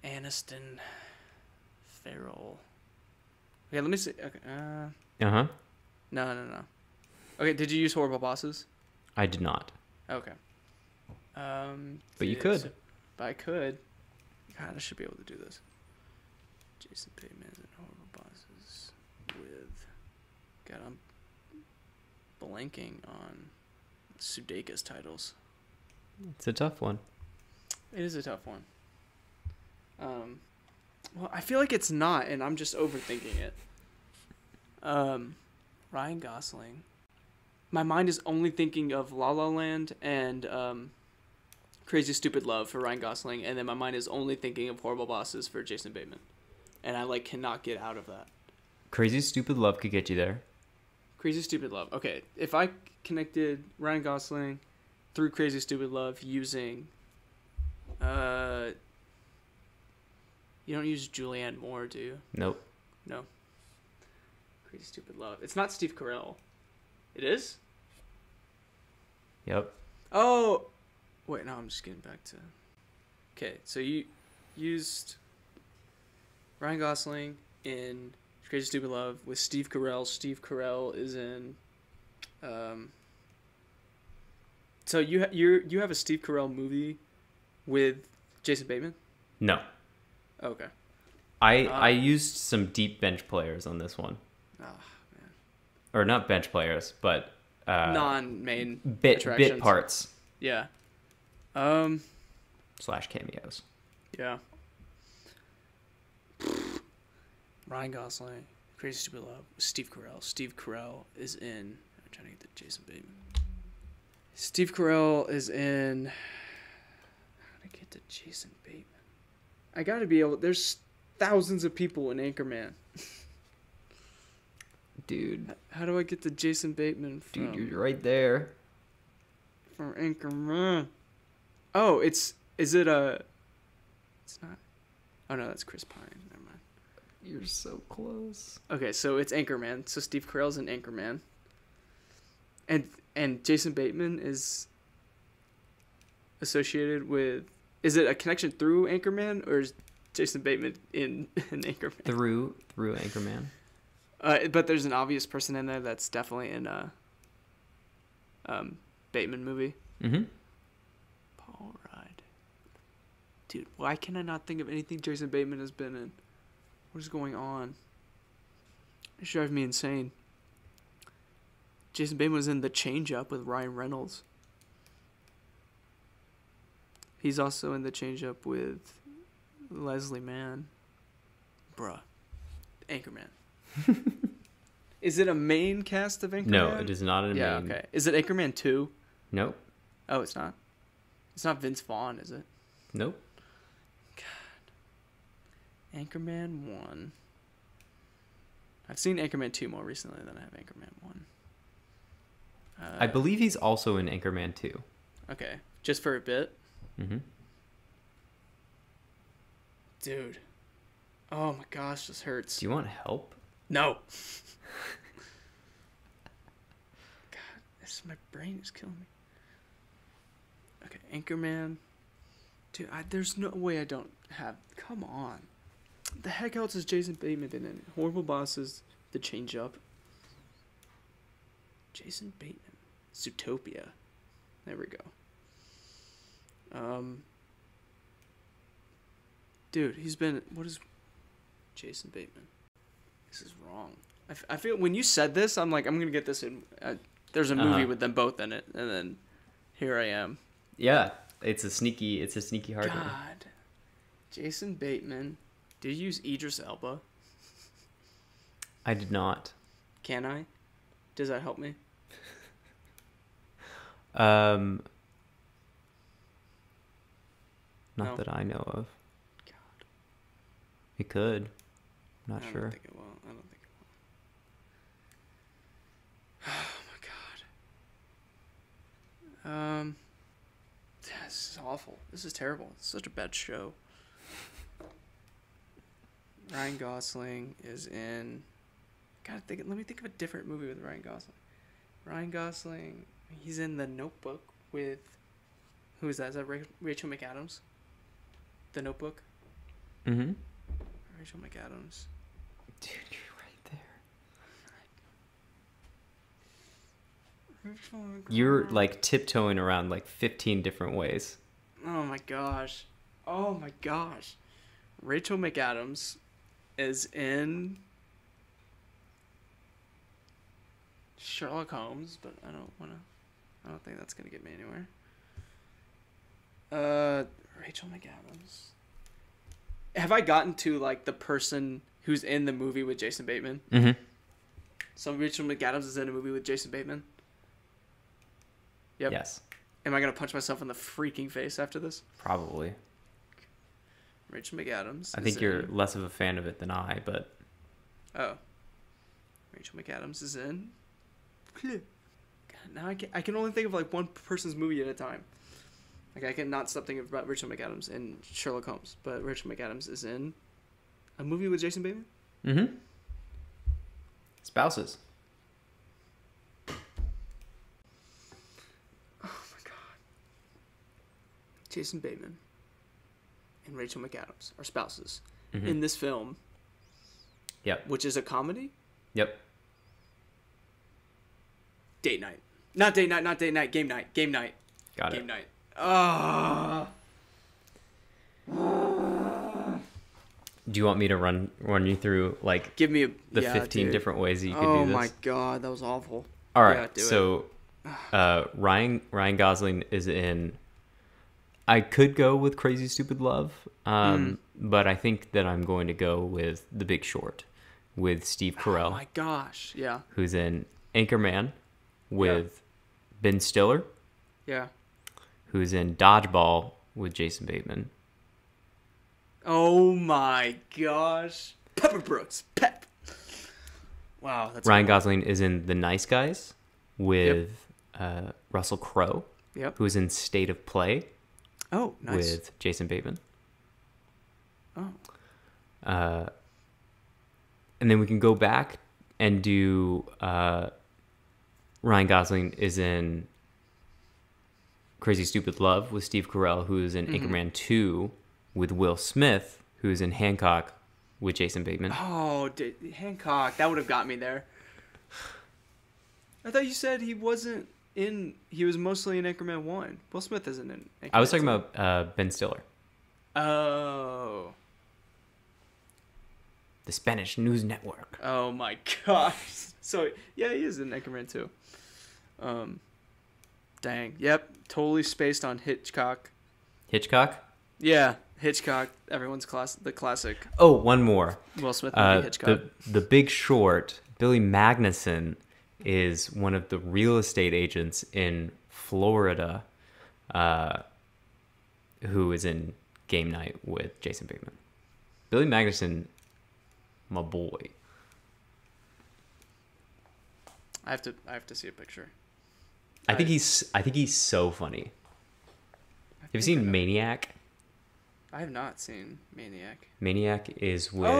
Aniston. Farrell. Okay, let me see. Okay. Uh-huh. No. Okay, did you use Horrible Bosses? I did not. Okay. But you could. But I could. God, I should be able to do this. Jason Bateman and Horrible Bosses with... God, I'm blanking on Sudeikis titles. It's a tough one. It is a tough one. Well, I feel like it's not, and I'm just overthinking it. Ryan Gosling. My mind is only thinking of La La Land and Crazy Stupid Love for Ryan Gosling, and then my mind is only thinking of Horrible Bosses for Jason Bateman. And I cannot get out of that. Crazy Stupid Love could get you there. Crazy Stupid Love. Okay, if I connected Ryan Gosling through Crazy Stupid Love using you don't use Julianne Moore, do you? Nope. No. Crazy Stupid Love. It's not Steve Carell. It is? Yep. Oh! Wait, no, I'm just getting back to... Okay, so you used Ryan Gosling in Crazy Stupid Love with Steve Carell. Steve Carell is in... So you have a Steve Carell movie with Jason Bateman? No. Okay. I used some deep bench players on this one. Oh, man. Or not bench players, but non-main bit parts. Yeah. / cameos. Yeah. Ryan Gosling, Crazy Stupid Love, Steve Carell. Steve Carell is in... I'm trying to get to Jason Bateman. Steve Carell is in... How to get to Jason Bateman? I gotta be able... There's thousands of people in Anchorman. Dude. How do I get to Jason Bateman from... Dude, you're right there. From Anchorman. Oh, is it a... It's not... Oh, no, that's Chris Pine. Never mind. You're so close. Okay, so it's Anchorman. So Steve Carell's in Anchorman. And Jason Bateman is associated with... Is it a connection through Anchorman, or is Jason Bateman in Anchorman? Through Anchorman. But there's an obvious person in there that's definitely in a Bateman movie. Mm-hmm. Paul Rudd. Dude, why can I not think of anything Jason Bateman has been in? What is going on? It's driving me insane. Jason Bateman was in The Change Up with Ryan Reynolds. He's also in The Change Up with Leslie Mann. Bruh. Anchorman. Is it a main cast of Anchorman? No, it is not a main. Yeah, okay. Is it Anchorman 2? Nope. Oh, it's not? It's not Vince Vaughn, is it? Nope. God. Anchorman 1. I've seen Anchorman 2 more recently than I have Anchorman 1. I believe he's also in Anchorman 2. Okay. Just for a bit? Mm-hmm. Dude. Oh my gosh, this hurts. Do you want help? No. God, my brain is killing me. Okay, Anchorman. Dude, there's no way I don't have... Come on. The heck else is Jason Bateman in it? Horrible Bosses, The Change Up. Jason Bateman. Zootopia. There we go. Dude, he's been... What is... Jason Bateman. This is wrong. I feel... When you said this, I'm like, I'm going to get this in... there's a movie with them both in it. And then here I am. Yeah. It's a sneaky hard one. God. Jason Bateman. Did you use Idris Elba? I did not. Can I? Does that help me? Not No. that I know of. God. It could. I'm not sure. I don't think it will. Oh my god. This is awful. This is terrible. It's such a bad show. Ryan Gosling is in. Let me think of a different movie with Ryan Gosling. Ryan Gosling, he's in The Notebook with. Who is that? Is that Rachel McAdams? The Notebook? Mm-hmm. Rachel McAdams. Dude, you're right there. You're like tiptoeing around like 15 different ways. Oh my gosh. Rachel McAdams is in Sherlock Holmes, but I don't think that's gonna get me anywhere. Rachel McAdams. Have I gotten to like the person who's in the movie with Jason Bateman? Mm-hmm. So Rachel McAdams is in a movie with Jason Bateman? Yep. Yes. Am I gonna punch myself in the freaking face after this? Probably. Rachel McAdams. I think you're less of a fan of it than I, but. Oh. Rachel McAdams is in. God, now I can only think of like one person's movie at a time. Like, I cannot stop thinking about Rachel McAdams in Sherlock Holmes, but Rachel McAdams is in a movie with Jason Bateman? Mm-hmm. Spouses. Oh, my God. Jason Bateman and Rachel McAdams are spouses in this film. Yep. Which is a comedy? Yep. Date night. Not date night. Game night. Got it. Game night. Oh. Do you want me to run you through like give me the 15 different ways that you could do this? Oh my god, that was awful. All right, so Ryan Gosling is in. I could go with Crazy Stupid Love, but I think that I'm going to go with The Big Short with Steve Carell. Oh my gosh, yeah. Who's in Anchorman with Ben Stiller. Yeah. Who's in Dodgeball with Jason Bateman. Oh my gosh. Pepper Brooks. Pep. Wow. That's Ryan Gosling is in The Nice Guys with Russell Crowe. Yep. Who's in State of Play. Oh, nice. With Jason Bateman. Oh. And then we can go back and do Ryan Gosling is in Crazy Stupid Love with Steve Carell, who is in Anchorman 2 with Will Smith, who is in Hancock with Jason Bateman. Oh, Hancock. That would have got me there. I thought you said he wasn't in... He was mostly in Anchorman 1. Will Smith isn't in Anchorman I was talking 2. about Ben Stiller. Oh. The Spanish News Network. Oh my gosh. So, yeah, he is in Anchorman 2. Dang. Yep. Totally spaced on Hitchcock. Hitchcock? Yeah. Hitchcock. Everyone's the classic. Oh, one more. Will Smith movie, Hitchcock. The Big Short. Billy Magnuson is one of the real estate agents in Florida who is in Game Night with Jason Bateman. Billy Magnuson, my boy. I have to see a picture. I think he's so funny. Have you seen Maniac? I have not seen Maniac. Maniac is with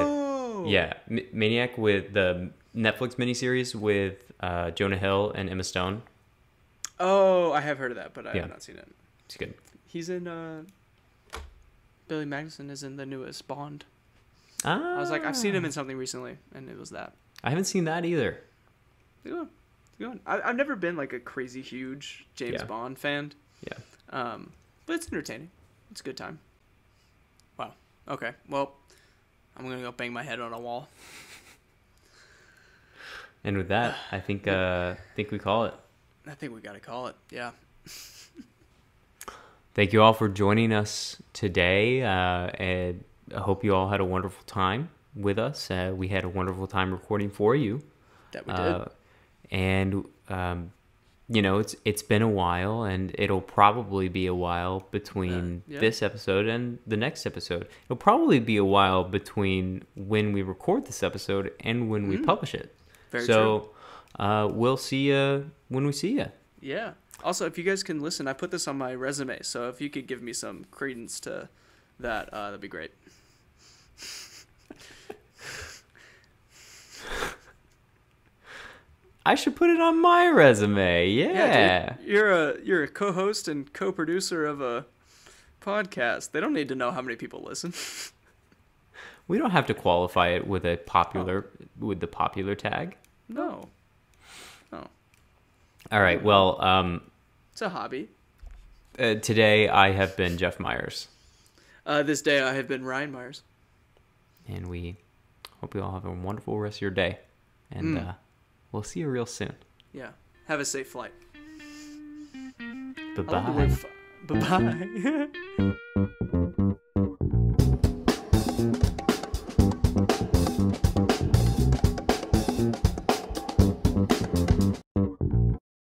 Maniac with the Netflix miniseries with Jonah Hill and Emma Stone. Oh, I have heard of that, but I have not seen it. It's good. He's in Billy Magnuson is in the newest Bond. Ah. I was like, I've seen him in something recently, and it was that. I haven't seen that either. Good. I've never been like a crazy huge James Bond fan. Yeah. But it's entertaining. It's a good time. Wow. Okay. Well, I'm gonna go bang my head on a wall. And with that, I think we call it. I think we gotta call it. Yeah. Thank you all for joining us today, and I hope you all had a wonderful time with us. We had a wonderful time recording for you. That we did. And it's been a while, and it'll probably be a while between Yeah. this episode and the next episode. It'll probably be a while between when we record this episode and when we publish it. Very true. We'll see you when we see you. Yeah. Also, if you guys can listen, I put this on my resume, so if you could give me some credence to that, that'd be great. I should put it on my resume. Yeah. Dude, you're a co-host and co-producer of a podcast. They don't need to know how many people listen. We don't have to qualify it with the popular tag. No. All right. Well, it's a hobby. Today I have been Jeff Myers. This day I have been Ryan Myers. And we hope you all have a wonderful rest of your day. And we'll see you real soon. Yeah. Have a safe flight. Bye-bye. Bye-bye.